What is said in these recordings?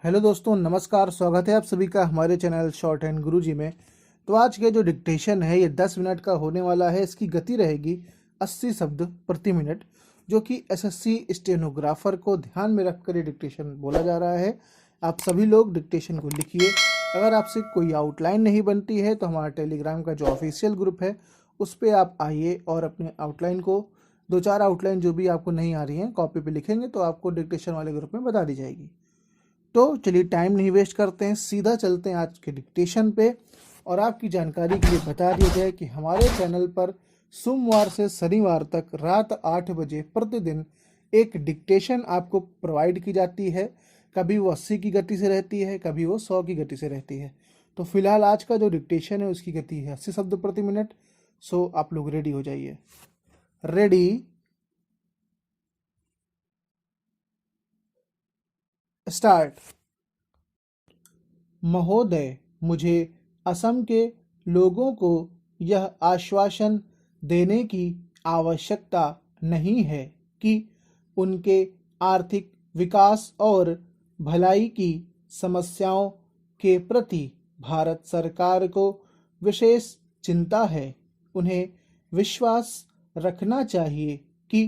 Hello दोस्तों, नमस्कार। स्वागत है आप सभी का हमारे चैनल शॉर्ट हैंड गुरुजी में। तो आज के जो डिक्टेशन है ये 10 मिनट का होने वाला है। इसकी गति रहेगी 80 शब्द प्रति मिनट, जो कि एसएससी स्टेनोग्राफर को ध्यान में रखकर ये डिक्टेशन बोला जा रहा है। आप सभी लोग डिक्टेशन को लिखिए। अगर आपसे कोई आउटलाइन नहीं बनती है तो हमारा टेलीग्राम का जो ऑफिशियल ग्रुप है उस पर आप आइए और अपने आउटलाइन को, 2-4 आउटलाइन जो भी आपको नहीं आ रही हैं कॉपी पे लिखेंगे तो आपको डिक्टेशन वाले ग्रुप में बता दी जाएगी। तो चलिए टाइम नहीं वेस्ट करते हैं, सीधा चलते हैं आज के डिक्टेशन पे। और आपकी जानकारी के लिए बता दिया जाए कि हमारे चैनल पर सोमवार से शनिवार तक रात 8 बजे प्रतिदिन एक डिक्टेशन आपको प्रोवाइड की जाती है। कभी वो 80 की गति से रहती है, कभी वो 100 की गति से रहती है। तो फिलहाल आज का जो डिक्टेशन है उसकी गति है 80 शब्द प्रति मिनट। सो आप लोग रेडी हो जाइए। Ready, start. महोदय, मुझे असम के लोगों को यह आश्वासन देने की आवश्यकता नहीं है कि उनके आर्थिक विकास और भलाई की समस्याओं के प्रति भारत सरकार को विशेष चिंता है। उन्हें विश्वास रखना चाहिए कि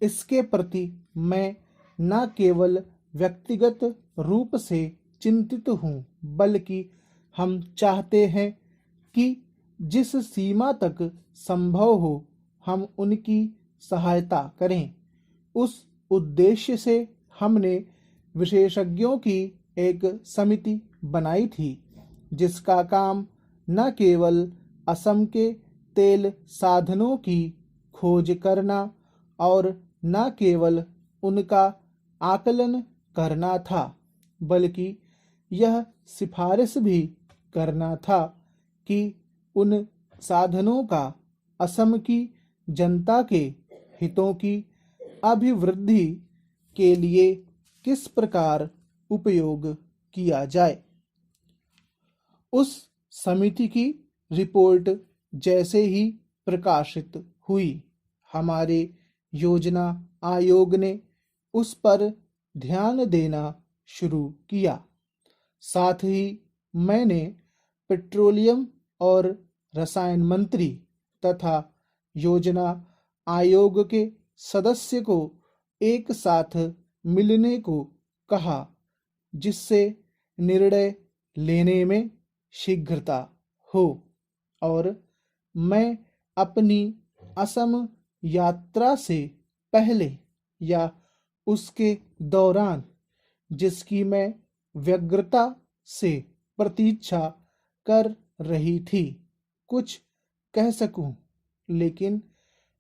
इसके प्रति मैं न केवल व्यक्तिगत रूप से चिंतित हूँ, बल्कि हम चाहते हैं कि जिस सीमा तक संभव हो हम उनकी सहायता करें। उस उद्देश्य से हमने विशेषज्ञों की एक समिति बनाई थी, जिसका काम न केवल असम के तेल साधनों की खोज करना और न केवल उनका आकलन करना था, बल्कि यह सिफारिश भी करना था कि उन साधनों का असम की जनता के हितों की अभिवृद्धि के लिए किस प्रकार उपयोग किया जाए। उस समिति की रिपोर्ट जैसे ही प्रकाशित हुई, हमारे योजना आयोग ने उस पर ध्यान देना शुरू किया। साथ ही मैंने पेट्रोलियम और रसायन मंत्री तथा योजना आयोग के सदस्य को एक साथ मिलने को कहा, जिससे निर्णय लेने में शीघ्रता हो। और मैं अपनी असम यात्रा से पहले या उसके दौरान, जिसकी मैं व्यग्रता से प्रतीक्षा कर रही थी, कुछ कह सकूं, लेकिन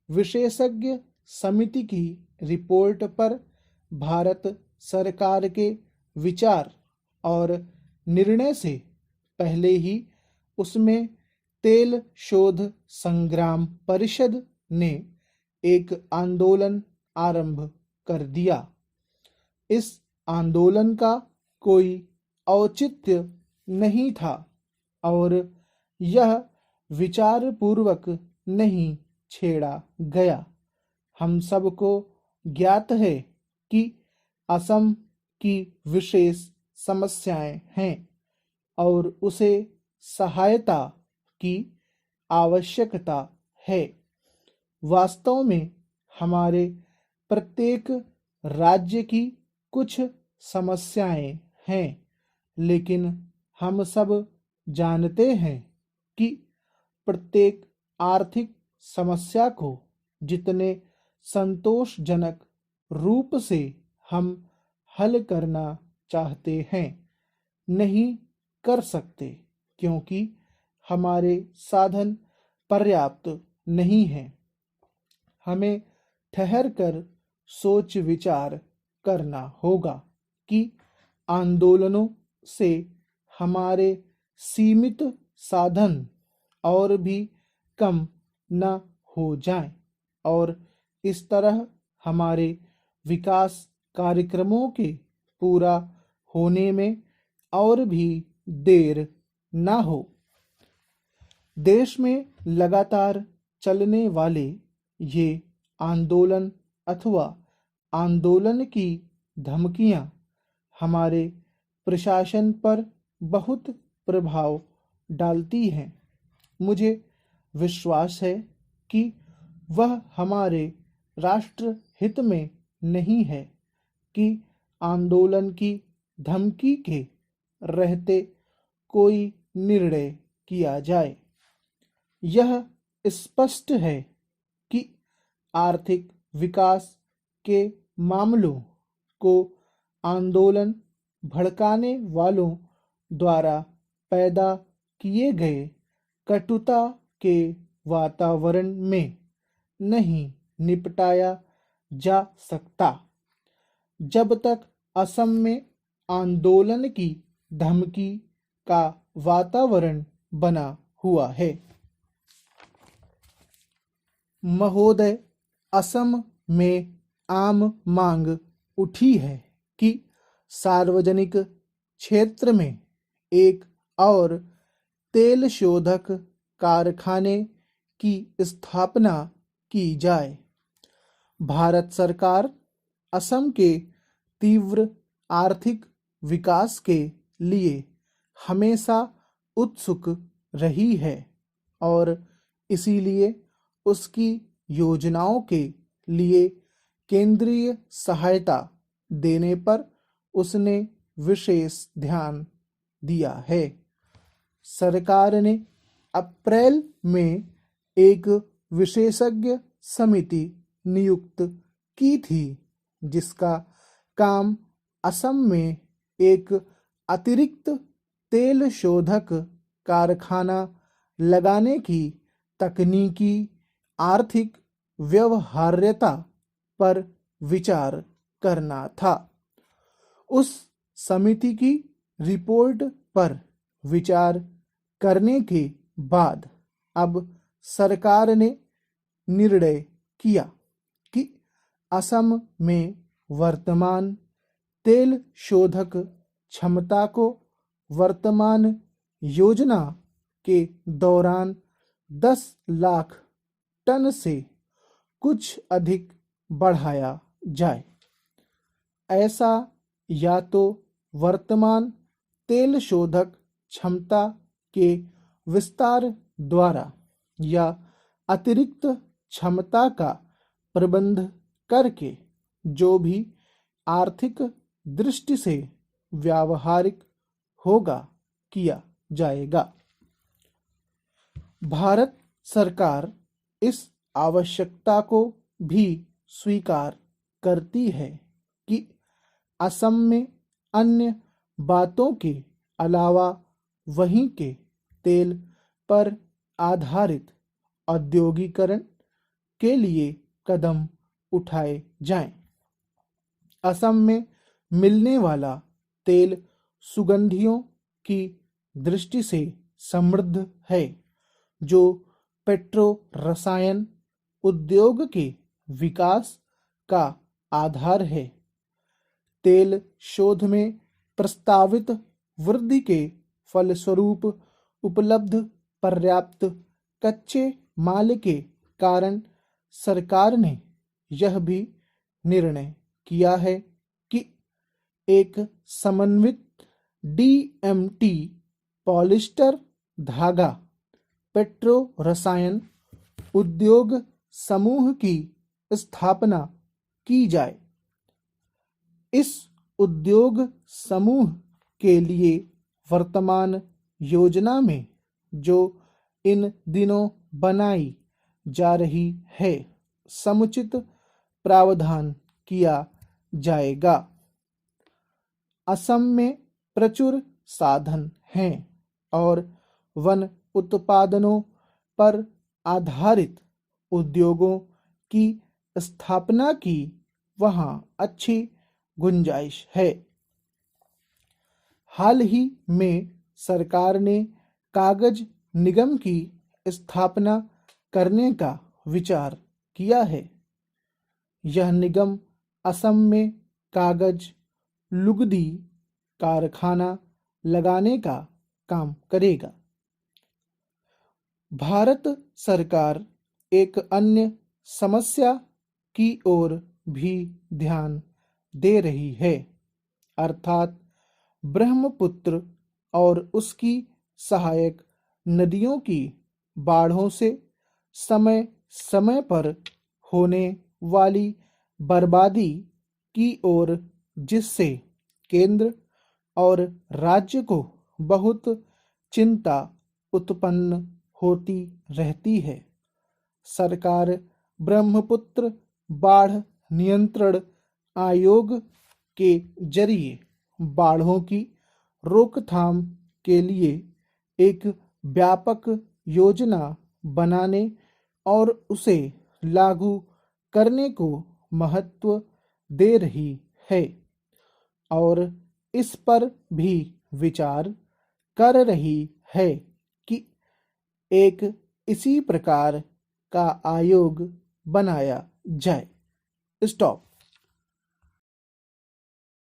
विशेषज्ञ समिति की रिपोर्ट पर भारत सरकार के विचार और निर्णय से पहले ही उसमें तेल शोध संग्राम परिषद ने एक आंदोलन आरंभ कर दिया। इस आंदोलन का कोई औचित्य नहीं था और यह विचार पूर्वक नहीं छेड़ा गया। हम सबको ज्ञात है कि असम की विशेष समस्याएं हैं और उसे सहायता की आवश्यकता है। वास्तव में हमारे प्रत्येक राज्य की कुछ समस्याएं हैं, लेकिन हम सब जानते हैं कि प्रत्येक आर्थिक समस्या को जितने संतोषजनक रूप से हम हल करना चाहते हैं नहीं कर सकते, क्योंकि हमारे साधन पर्याप्त नहीं हैं। हमें ठहर कर सोच विचार करना होगा कि आंदोलनों से हमारे सीमित साधन और भी कम न हो जाएं और इस तरह हमारे विकास कार्यक्रमों के पूरा होने में और भी देर न हो। देश में लगातार चलने वाले ये आंदोलन अथवा आंदोलन की धमकियां हमारे प्रशासन पर बहुत प्रभाव डालती हैं। मुझे विश्वास है कि वह हमारे राष्ट्र हित में नहीं है कि आंदोलन की धमकी के रहते कोई निर्णय किया जाए। यह स्पष्ट है कि आर्थिक विकास के मामलों को आंदोलन भड़काने वालों द्वारा पैदा किए गए कटुता के वातावरण में नहीं निपटाया जा सकता जब तक असम में आंदोलन की धमकी का वातावरण बना हुआ है। महोदय, असम में आम मांग उठी है कि सार्वजनिक क्षेत्र में एक और तेल शोधक कारखाने की स्थापना की जाए। भारत सरकार असम के तीव्र आर्थिक विकास के लिए हमेशा उत्सुक रही है और इसीलिए उसकी योजनाओं के लिए केंद्रीय सहायता देने पर उसने विशेष ध्यान दिया है। सरकार ने अप्रैल में एक विशेषज्ञ समिति नियुक्त की थी जिसका काम असम में एक अतिरिक्त तेल शोधक कारखाना लगाने की तकनीकी आर्थिक व्यवहार्यता पर विचार करना था। उस समिति की रिपोर्ट पर विचार करने के बाद अब सरकार ने निर्णय किया कि असम में वर्तमान तेल शोधक क्षमता को वर्तमान योजना के दौरान 10 लाख टन से कुछ अधिक बढ़ाया जाए। ऐसा या तो वर्तमान तेल शोधक क्षमता के विस्तार द्वारा या अतिरिक्त क्षमता का प्रबंध करके जो भी आर्थिक दृष्टि से व्यावहारिक होगा किया जाएगा। भारत सरकार इस आवश्यकता को भी स्वीकार करती है कि असम में अन्य बातों के अलावा वहीं के तेल पर आधारित औद्योगिकरण के लिए कदम उठाए जाएं। असम में मिलने वाला तेल सुगंधियों की दृष्टि से समृद्ध है जो पेट्रो रसायन उद्योग के विकास का आधार है। तेल शोध में प्रस्तावित वृद्धि के फलस्वरूप उपलब्ध पर्याप्त कच्चे माल के कारण सरकार ने यह भी निर्णय किया है कि एक समन्वित डीएमटी पॉलिस्टर धागा पेट्रो रसायन उद्योग समूह की स्थापना की जाए। इस उद्योग समूह के लिए वर्तमान योजना में जो इन दिनों बनाई जा रही है समुचित प्रावधान किया जाएगा। असम में प्रचुर साधन हैं और वन उत्पादनों पर आधारित उद्योगों की स्थापना की वहां अच्छी गुंजाइश है। हाल ही में सरकार ने कागज निगम की स्थापना करने का विचार किया है। यह निगम असम में कागज लुगदी कारखाना लगाने का काम करेगा। भारत सरकार एक अन्य समस्या की ओर भी ध्यान दे रही है, अर्थात ब्रह्मपुत्र और उसकी सहायक नदियों की बाढ़ों से समय समय पर होने वाली बर्बादी की ओर, जिससे केंद्र और राज्य को बहुत चिंता उत्पन्न होती रहती है। सरकार ब्रह्मपुत्र बाढ़ नियंत्रण आयोग के जरिए बाढ़ों की रोकथाम के लिए एक व्यापक योजना बनाने और उसे लागू करने को महत्व दे रही है और इस पर भी विचार कर रही है कि एक इसी प्रकार का आयोग बनाया जाए। स्टॉप।